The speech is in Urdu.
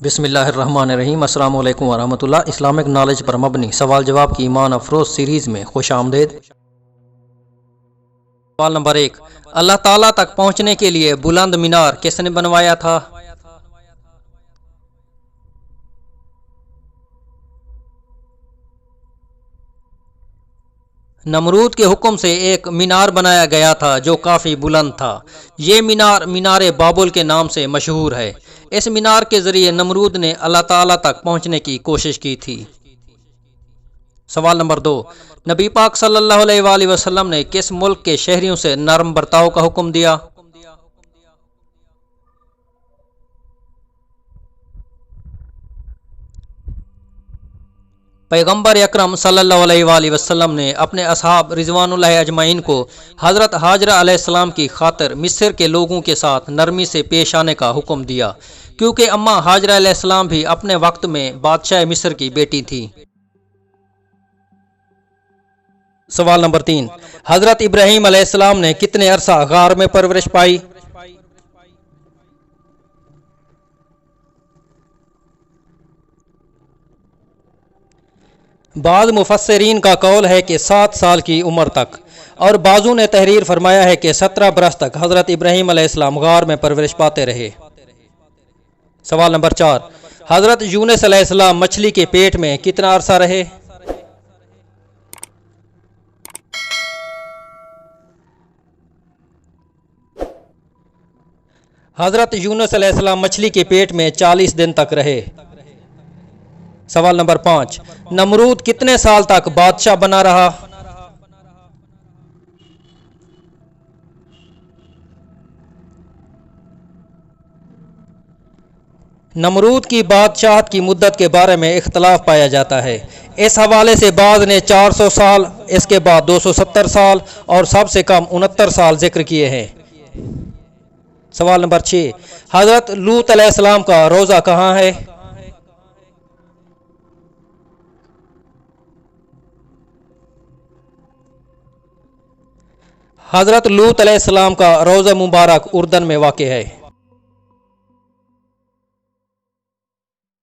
بسم اللہ الرحمن الرحیم۔ السلام علیکم ورحمۃ اللہ۔ اسلامک نالج پر مبنی سوال جواب کی ایمان افروز سیریز میں خوش آمدید۔ سوال نمبر 1، اللہ تعالیٰ تک پہنچنے کے لیے بلند مینار کس نے بنوایا تھا؟ نمرود کے حکم سے ایک مینار بنایا گیا تھا جو کافی بلند تھا۔ یہ مینار مینار بابل کے نام سے مشہور ہے۔ اس مینار کے ذریعے نمرود نے اللہ تعالیٰ تک پہنچنے کی کوشش کی تھی۔ سوال نمبر 2، نبی پاک صلی اللہ علیہ وآلہ وسلم نے کس ملک کے شہریوں سے نرم برتاؤ کا حکم دیا؟ پیغمبر اکرم صلی اللہ علیہ وآلہ وسلم نے اپنے اصحاب رضوان اللہ اجمعین کو حضرت ہاجرہ علیہ السلام کی خاطر مصر کے لوگوں کے ساتھ نرمی سے پیش آنے کا حکم دیا، کیونکہ اماں ہاجرہ علیہ السلام بھی اپنے وقت میں بادشاہ مصر کی بیٹی تھی۔ سوال نمبر 3، حضرت ابراہیم علیہ السلام نے کتنے عرصہ غار میں پرورش پائی؟ بعض مفسرین کا قول ہے کہ 7 سال کی عمر تک، اور بعضوں نے تحریر فرمایا ہے کہ 17 برس تک حضرت ابراہیم علیہ السلام غار میں پرورش پاتے رہے۔ سوال نمبر 4، حضرت یونس علیہ السلام مچھلی کے پیٹ میں کتنا عرصہ رہے؟ حضرت یونس علیہ السلام مچھلی کے پیٹ میں 40 دن تک رہے۔ سوال نمبر 5، نمرود کتنے سال تک بادشاہ بنا رہا؟ نمرود کی بادشاہت کی مدت کے بارے میں اختلاف پایا جاتا ہے۔ اس حوالے سے بعض نے 400 سال، اس کے بعد 270 سال اور سب سے کم 69 سال ذکر کیے ہیں۔ سوال نمبر 6، حضرت لوط علیہ السلام کا روضہ کہاں ہے؟ حضرت لوط علیہ السلام کا روضہ مبارک اردن میں واقع ہے۔